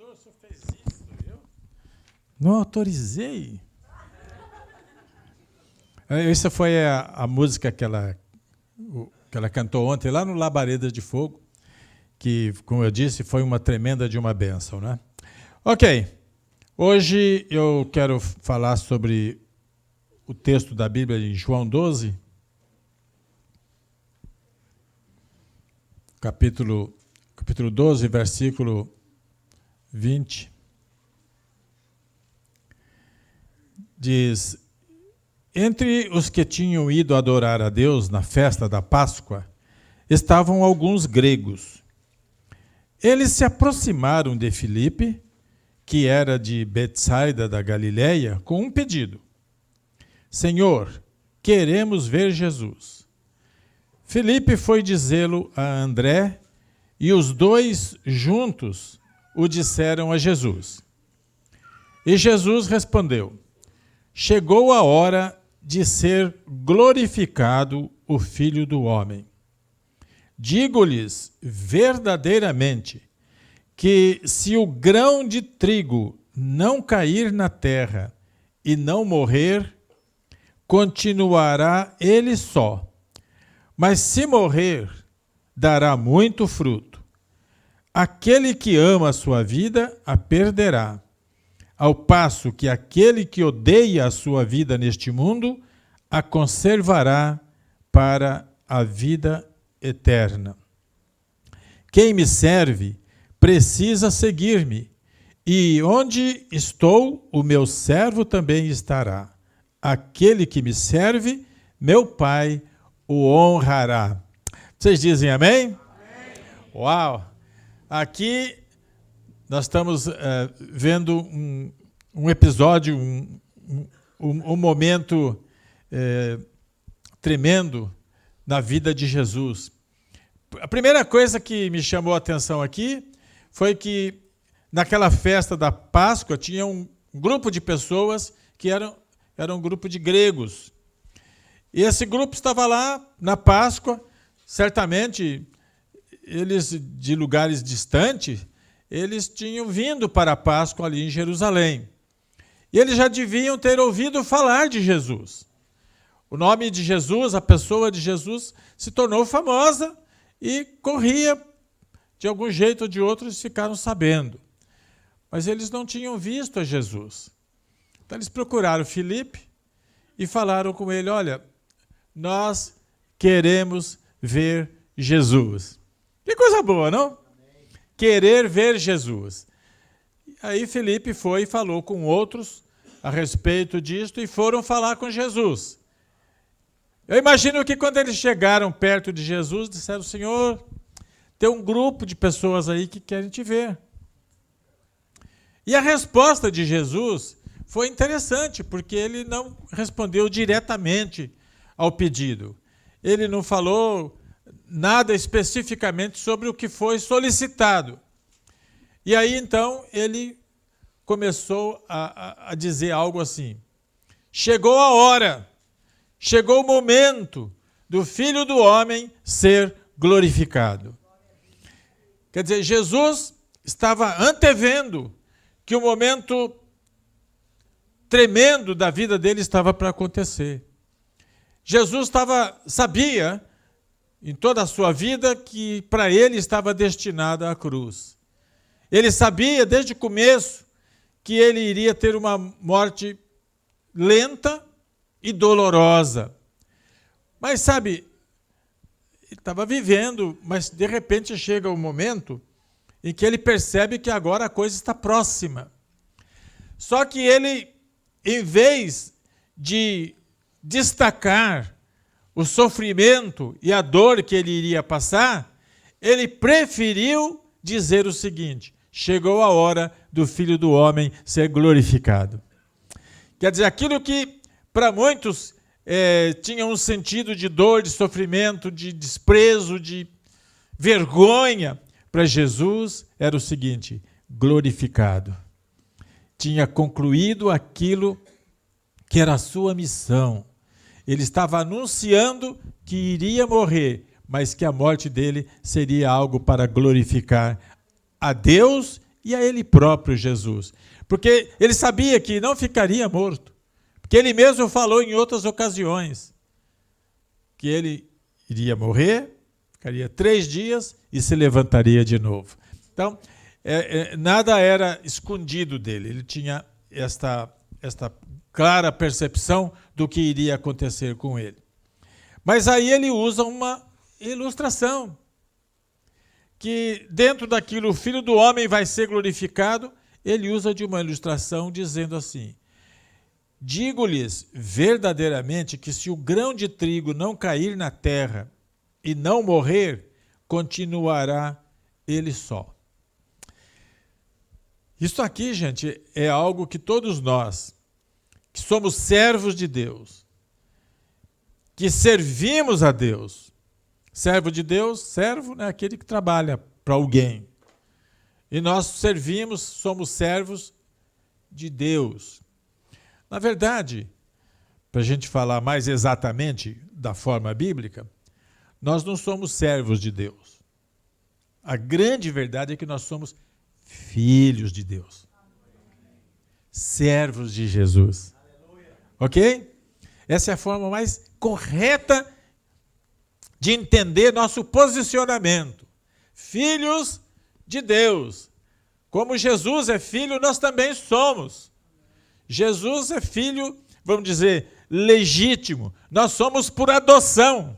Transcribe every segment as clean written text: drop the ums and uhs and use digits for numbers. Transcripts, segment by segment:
pastor, o senhor fez isso? Eu não autorizei. Essa foi a música que ela cantou ontem lá no Labareda de Fogo, que, como eu disse, foi uma tremenda de uma bênção, né? Ok, hoje eu quero falar sobre o texto da Bíblia em João 12, capítulo 12, versículo 20. Diz: entre os que tinham ido adorar a Deus na festa da Páscoa, estavam alguns gregos. Eles se aproximaram de Filipe, que era de Betsaida da Galileia, com um pedido: Senhor, queremos ver Jesus. Filipe foi dizê-lo a André, e os dois juntos o disseram a Jesus. E Jesus respondeu: chegou a hora de ser glorificado o Filho do Homem. Digo-lhes verdadeiramente que se o grão de trigo não cair na terra e não morrer, continuará ele só. Mas se morrer, dará muito fruto. Aquele que ama a sua vida a perderá, ao passo que aquele que odeia a sua vida neste mundo a conservará para a vida eterna. Quem me serve precisa seguir-me, e onde estou, o meu servo também estará. Aquele que me serve, meu Pai o honrará. Vocês dizem amém? Amém. Uau! Aqui nós estamos vendo um episódio, um momento tremendo na vida de Jesus. A primeira coisa que me chamou a atenção aqui foi que naquela festa da Páscoa tinha um grupo de pessoas que era um grupo de gregos. E esse grupo estava lá na Páscoa, certamente eles de lugares distantes, eles tinham vindo para a Páscoa ali em Jerusalém. E eles já deviam ter ouvido falar de Jesus. O nome de Jesus, a pessoa de Jesus, se tornou famosa e corria, de algum jeito ou de outro, eles ficaram sabendo. Mas eles não tinham visto a Jesus. Então eles procuraram Filipe e falaram com ele: olha, nós queremos ver Jesus. Que coisa boa, não? Querer ver Jesus. Aí Filipe foi e falou com outros a respeito disto e foram falar com Jesus. Eu imagino que quando eles chegaram perto de Jesus, disseram: Senhor, tem um grupo de pessoas aí que querem te ver. E a resposta de Jesus foi interessante, porque ele não respondeu diretamente ao pedido. Ele não falou nada especificamente sobre o que foi solicitado. E aí, então, ele começou a dizer algo assim: chegou a hora, chegou o momento do Filho do Homem ser glorificado. Quer dizer, Jesus estava antevendo que o momento tremendo da vida dele estava para acontecer. Jesus sabia em toda a sua vida que para ele estava destinada a cruz. Ele sabia desde o começo que ele iria ter uma morte lenta e dolorosa. Mas sabe, ele estava vivendo, mas de repente chega o momento em que ele percebe que agora a coisa está próxima. Só que ele, em vez de destacar o sofrimento e a dor que ele iria passar, ele preferiu dizer o seguinte: chegou a hora do Filho do Homem ser glorificado. Quer dizer, aquilo que para muitos tinha um sentido de dor, de sofrimento, de desprezo, de vergonha, para Jesus era o seguinte: glorificado. Tinha concluído aquilo que era a sua missão. Ele estava anunciando que iria morrer, mas que a morte dele seria algo para glorificar a Deus e a ele próprio Jesus. Porque ele sabia que não ficaria morto. Porque ele mesmo falou em outras ocasiões que ele iria morrer, ficaria 3 dias e se levantaria de novo. Então, nada era escondido dele. Ele tinha esta clara percepção do que iria acontecer com ele. Mas aí ele usa uma ilustração, que dentro daquilo o Filho do Homem vai ser glorificado. Ele usa de uma ilustração dizendo assim: digo-lhes verdadeiramente que se o grão de trigo não cair na terra e não morrer, continuará ele só. Isso aqui, gente, é algo que todos nós, que somos servos de Deus, que servimos a Deus. Servo de Deus, servo, né, aquele que trabalha para alguém. E nós servimos, somos servos de Deus. Na verdade, para a gente falar mais exatamente da forma bíblica, nós não somos servos de Deus. A grande verdade é que nós somos filhos de Deus. Servos de Jesus. Ok? Essa é a forma mais correta de entender nosso posicionamento. Filhos de Deus. Como Jesus é filho, nós também somos. Jesus é filho, vamos dizer, legítimo. Nós somos por adoção.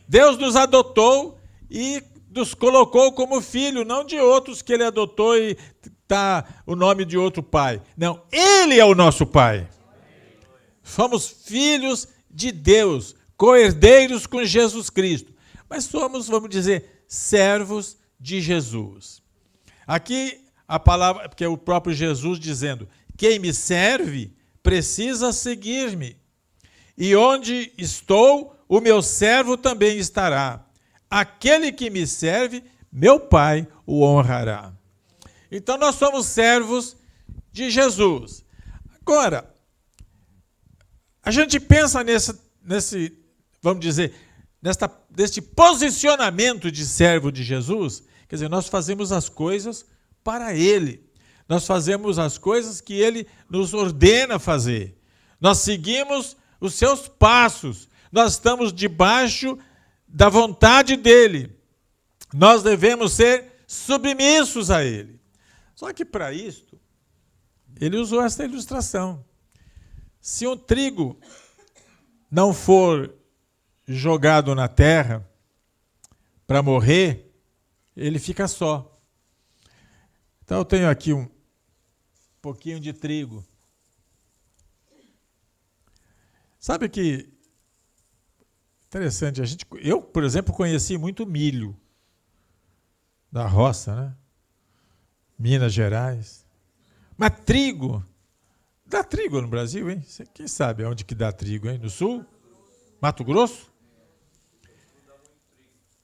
Deus nos adotou e nos colocou como filho, não de outros que ele adotou e está o nome de outro pai. Não, ele é o nosso pai. Somos filhos de Deus, co-herdeiros com Jesus Cristo. Mas somos, vamos dizer, servos de Jesus. Aqui a palavra, porque é o próprio Jesus dizendo: quem me serve precisa seguir-me. E onde estou, o meu servo também estará. Aquele que me serve, meu Pai o honrará. Então nós somos servos de Jesus. Agora, a gente pensa nesse, vamos dizer, neste posicionamento de servo de Jesus. Quer dizer, nós fazemos as coisas para Ele. Nós fazemos as coisas que Ele nos ordena fazer. Nós seguimos os seus passos. Nós estamos debaixo da vontade dEle. Nós devemos ser submissos a Ele. Só que para isto, Ele usou essa ilustração. Se um trigo não for jogado na terra para morrer, ele fica só. Então eu tenho aqui um pouquinho de trigo. Sabe que interessante, eu, por exemplo, conheci muito milho da roça, né? Minas Gerais. Mas trigo, dá trigo no Brasil, hein? Quem sabe onde que dá trigo, hein? No Sul? Mato Grosso?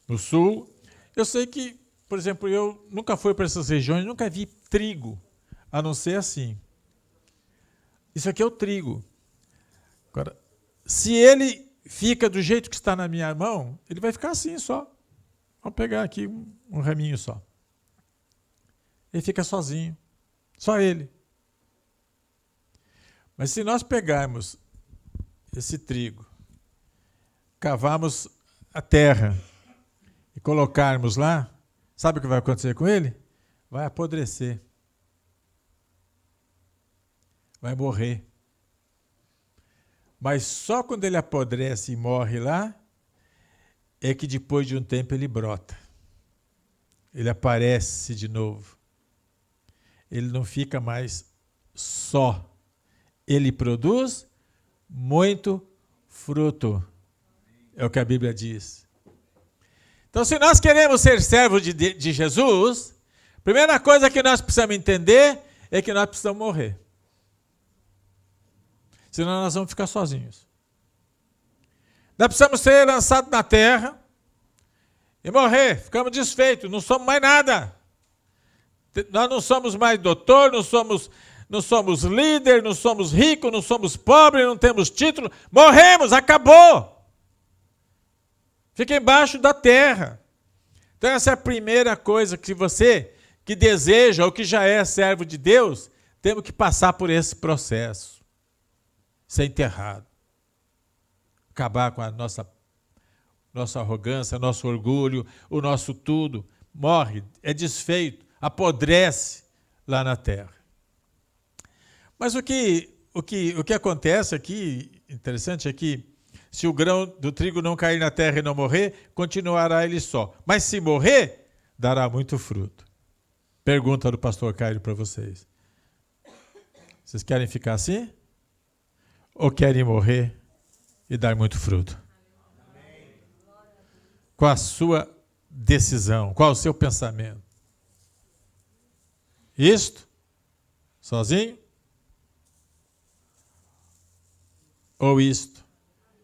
No Sul. Eu sei que, por exemplo, eu nunca fui para essas regiões, nunca vi trigo, a não ser assim. Isso aqui é o trigo. Agora, se ele fica do jeito que está na minha mão, ele vai ficar assim só. Vamos pegar aqui um raminho só. Ele fica sozinho. Só ele. Mas se nós pegarmos esse trigo, cavarmos a terra e colocarmos lá, sabe o que vai acontecer com ele? Vai apodrecer. Vai morrer. Mas só quando ele apodrece e morre lá, é que depois de um tempo ele brota. Ele aparece de novo. Ele não fica mais só. Ele produz muito fruto. É o que a Bíblia diz. Então, se nós queremos ser servos de Jesus, a primeira coisa que nós precisamos entender é que nós precisamos morrer. Senão nós vamos ficar sozinhos. Nós precisamos ser lançados na terra e morrer. Ficamos desfeitos, não somos mais nada. Nós não somos mais doutor, não somos líder, não somos ricos, não somos pobres, não temos título. Morremos, acabou. Fica embaixo da terra. Então essa é a primeira coisa que você que deseja ou que já é servo de Deus, temos que passar por esse processo. Ser enterrado. Acabar com a nossa arrogância, nosso orgulho, o nosso tudo. Morre, é desfeito, apodrece lá na terra. Mas o que acontece aqui, interessante, é que se o grão do trigo não cair na terra e não morrer, continuará ele só. Mas se morrer, dará muito fruto. Pergunta do pastor Caio para vocês. Vocês querem ficar assim? Ou querem morrer e dar muito fruto? Qual a sua decisão? Qual o seu pensamento? Isto? Sozinho? Ou isto?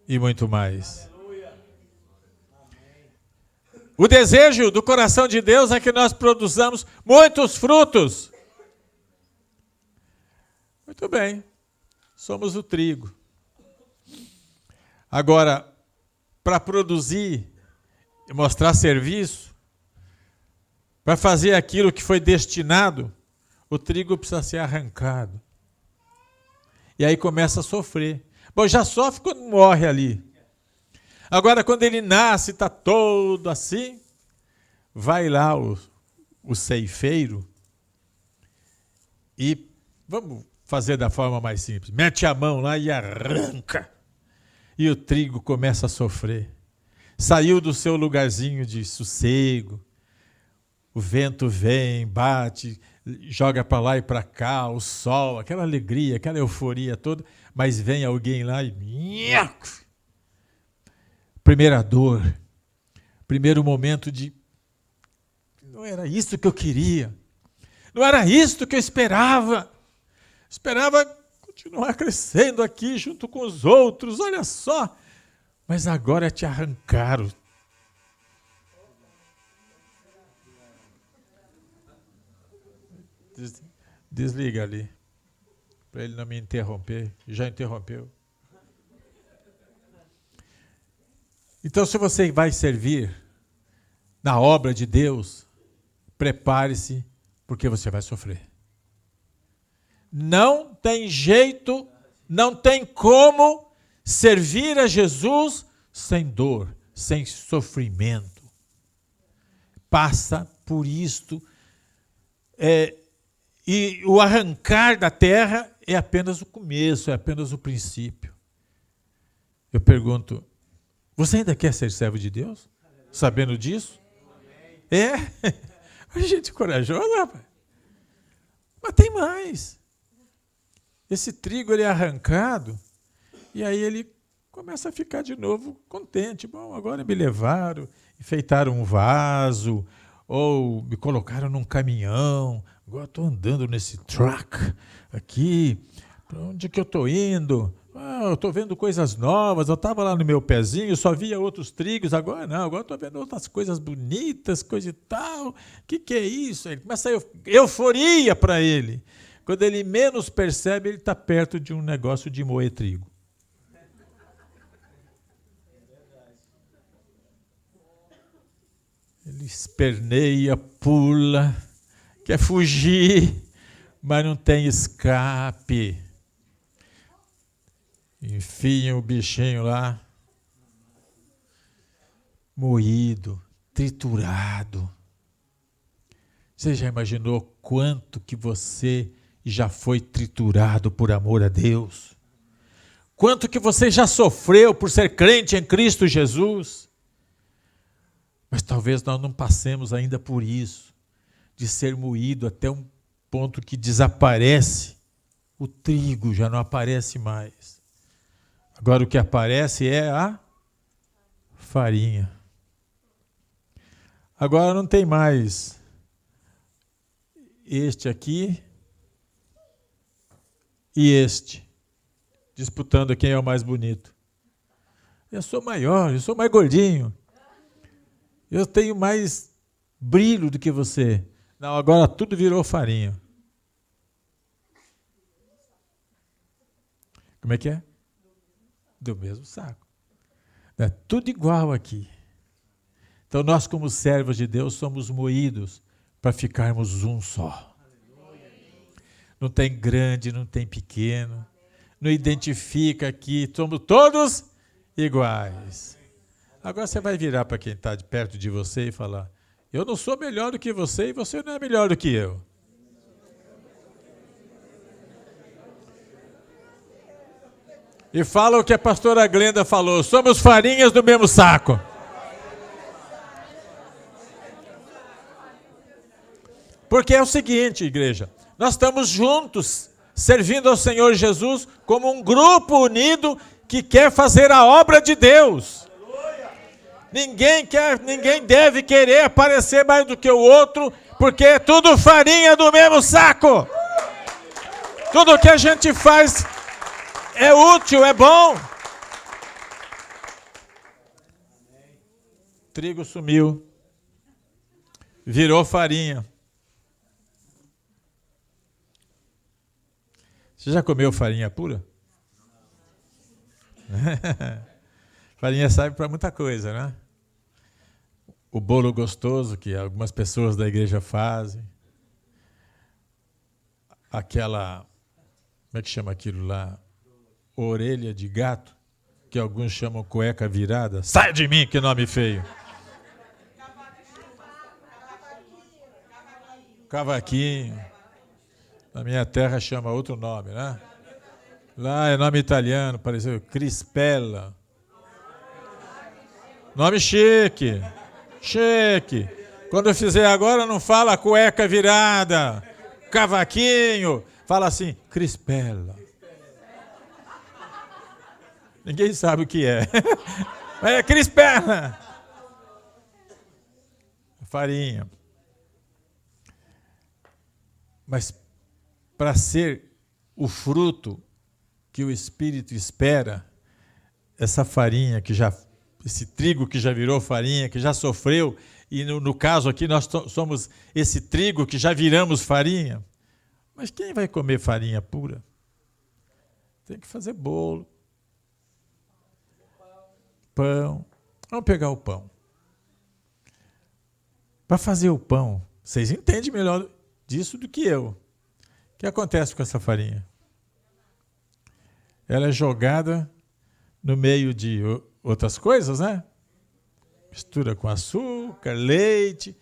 E muito mais? O desejo do coração de Deus é que nós produzamos muitos frutos. Muito bem. Somos o trigo. Agora, para produzir e mostrar serviço, para fazer aquilo que foi destinado, o trigo precisa ser arrancado. E aí começa a sofrer. Bom, já sofre quando morre ali. Agora, quando ele nasce, está todo assim, vai lá o ceifeiro e, vamos fazer da forma mais simples, mete a mão lá e arranca. E o trigo começa a sofrer. Saiu do seu lugarzinho de sossego, o vento vem, bate, joga para lá e para cá, o sol, aquela alegria, aquela euforia toda, mas vem alguém lá e... Primeira dor, primeiro momento de... Não era isso que eu queria, não era isso que eu esperava. Esperava continuar crescendo aqui junto com os outros, olha só. Mas agora te arrancaram. Desliga ali, para ele não me interromper. Já interrompeu. Então, se você vai servir na obra de Deus, prepare-se, porque você vai sofrer. Não tem jeito, não tem como servir a Jesus sem dor, sem sofrimento. Passa por isto. E o arrancar da terra é apenas o começo, é apenas o princípio. Eu pergunto, você ainda quer ser servo de Deus? Sabendo disso? É? A gente corajosa, rapaz. Mas tem mais. Esse trigo ele é arrancado e aí ele começa a ficar de novo contente. Bom, agora me levaram, enfeitaram um vaso, ou me colocaram num caminhão, agora estou andando nesse truck aqui, para onde que eu estou indo? Eu estou vendo coisas novas, eu estava lá no meu pezinho, só via outros trigos, agora não, agora estou vendo outras coisas bonitas, coisa e tal. O que é isso? Ele começa a euforia para ele. Quando ele menos percebe, ele está perto de um negócio de moer trigo. Ele esperneia, pula, quer fugir, mas não tem escape. Enfia o bichinho lá, moído, triturado. Você já imaginou quanto que você já foi triturado por amor a Deus? Quanto que você já sofreu por ser crente em Cristo Jesus? Mas talvez nós não passemos ainda por isso, de ser moído até um ponto que desaparece. O trigo já não aparece mais. Agora o que aparece é a farinha. Agora não tem mais este aqui e este, disputando quem é o mais bonito. Eu sou maior, eu sou mais gordinho. Eu tenho mais brilho do que você. Não, agora tudo virou farinha. Como é que é? Do mesmo saco. É tudo igual aqui. Então nós, como servos de Deus, somos moídos para ficarmos um só. Não tem grande, não tem pequeno. Não identifica que somos todos iguais. Agora você vai virar para quem está perto de você e falar: eu não sou melhor do que você e você não é melhor do que eu. E fala o que a pastora Glenda falou: somos farinhas do mesmo saco. Porque é o seguinte, igreja, nós estamos juntos, servindo ao Senhor Jesus como um grupo unido que quer fazer a obra de Deus. Ninguém deve querer aparecer mais do que o outro, porque é tudo farinha do mesmo saco. Tudo que a gente faz é útil, é bom. Trigo sumiu, virou farinha. Você já comeu farinha pura? Farinha serve para muita coisa, né? O bolo gostoso que algumas pessoas da igreja fazem. Aquela, como é que chama aquilo lá? Orelha de gato, que alguns chamam cueca virada. Sai de mim, que nome feio. Cavaquinho. Na minha terra chama outro nome, né? Lá é nome italiano, pareceu Crispella. Nome chique. Chique. Quando eu fizer agora, não fala cueca virada, cavaquinho. Fala assim, Crispella. Ninguém sabe o que é. Mas é Crispella. Farinha. Mas para ser o fruto que o Espírito espera, essa farinha esse trigo que já virou farinha, que já sofreu, e no caso aqui nós somos esse trigo que já viramos farinha. Mas quem vai comer farinha pura? Tem que fazer bolo, pão. Vamos pegar o pão. Para fazer o pão, vocês entendem melhor disso do que eu. O que acontece com essa farinha? Ela é jogada no meio de outras coisas, né? Mistura com açúcar, leite.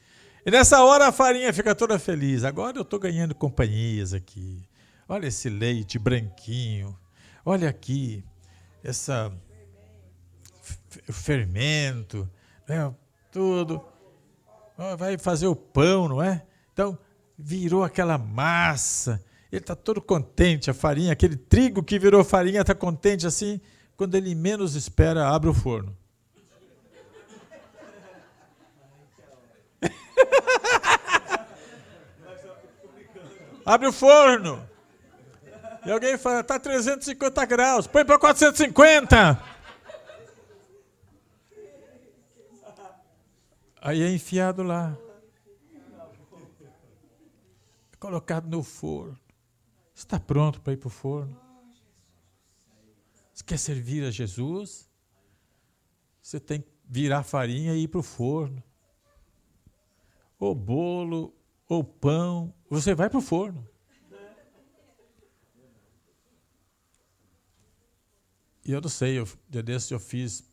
E nessa hora a farinha fica toda feliz. Agora eu estou ganhando companhias aqui. Olha esse leite branquinho. Olha aqui, o fermento, né? Tudo. Vai fazer o pão, não é? Então, virou aquela massa. Ele está todo contente, a farinha, aquele trigo que virou farinha está contente assim. Quando ele menos espera, abre o forno. Abre o forno. E alguém fala, está 350 graus, põe para 450. Aí é enfiado lá. Colocado no forno. Está pronto para ir para o forno? Você quer servir a Jesus? Você tem que virar farinha e ir para o forno. Ou bolo, ou pão, você vai para o forno. E eu não sei, dia desses eu fiz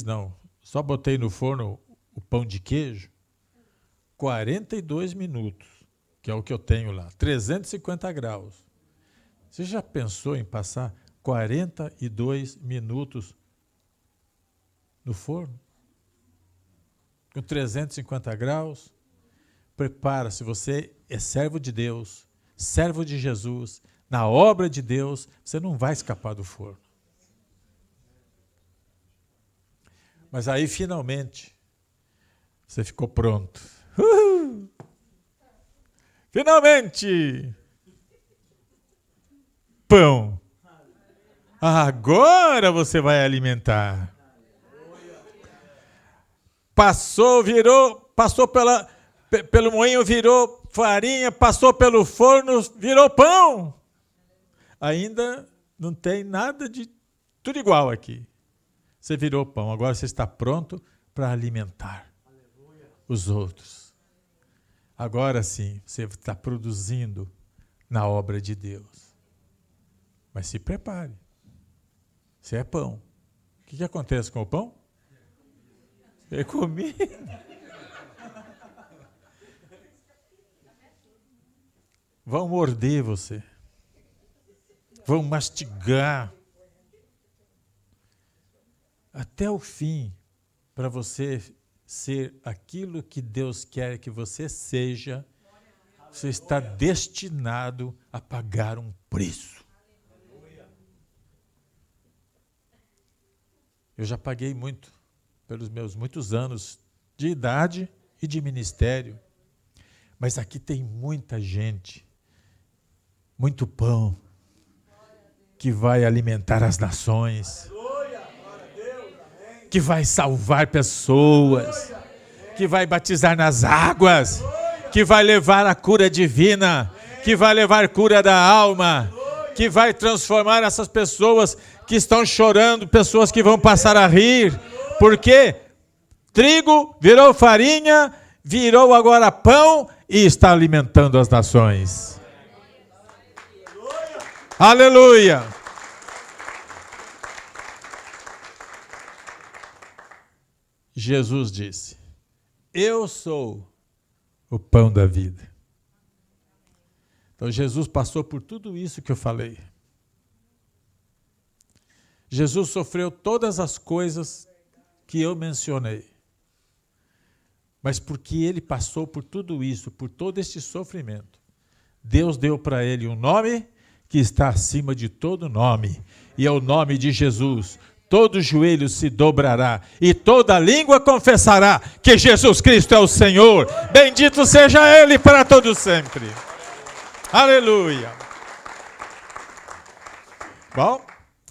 não, só botei no forno o pão de queijo, 42 minutos, que é o que eu tenho lá, 350 graus. Você já pensou em passar 42 minutos no forno? Com 350 graus? Prepara-se, você é servo de Deus, servo de Jesus, na obra de Deus, você não vai escapar do forno. Mas aí, finalmente, você ficou pronto. Finalmente! Pão. Agora você vai alimentar. Passou pelo moinho, virou farinha, passou pelo forno, virou pão. Ainda não tem nada de tudo igual aqui. Você virou pão, agora você está pronto para alimentar os outros. agora sim, você está produzindo na obra de Deus. Mas se prepare. Você é pão. O que acontece com o pão? É comida. Vão morder você. Vão mastigar. Até o fim, para você ser aquilo que Deus quer que você seja, você está destinado a pagar um preço. Eu já paguei muito, pelos meus muitos anos de idade e de ministério. Mas aqui tem muita gente, muito pão, que vai alimentar as nações, que vai salvar pessoas, que vai batizar nas águas, que vai levar a cura divina, que vai levar cura da alma, que vai transformar essas pessoas que estão chorando, pessoas que vão passar a rir, porque trigo virou farinha, virou agora pão e está alimentando as nações. Aleluia! Jesus disse: eu sou o pão da vida. Então Jesus passou por tudo isso que eu falei. Jesus sofreu todas as coisas que eu mencionei. Mas porque ele passou por tudo isso, por todo este sofrimento, Deus deu para ele um nome que está acima de todo nome, e é o nome de Jesus. Todo joelho se dobrará e toda língua confessará que Jesus Cristo é o Senhor. Bendito seja Ele para todo sempre. Aleluia. Bom,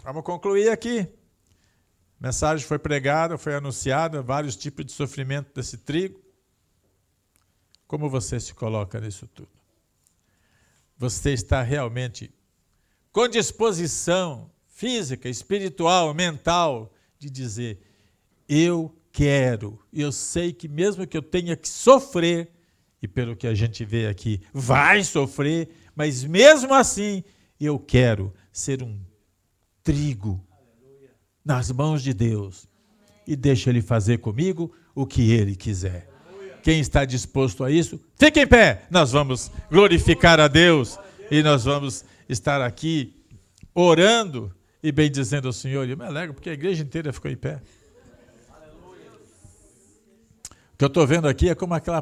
vamos concluir aqui. A mensagem foi pregada, foi anunciada, vários tipos de sofrimento desse trigo. Como você se coloca nisso tudo? Você está realmente com disposição física, espiritual, mental, de dizer: eu quero, eu sei que mesmo que eu tenha que sofrer, e pelo que a gente vê aqui, vai sofrer, mas mesmo assim, eu quero ser um trigo nas mãos de Deus, e deixa Ele fazer comigo o que Ele quiser. Quem está disposto a isso, fique em pé, nós vamos glorificar a Deus, e nós vamos estar aqui orando, e bendizendo ao Senhor. E eu me alegro, porque a igreja inteira ficou em pé. O que eu estou vendo aqui é como aquela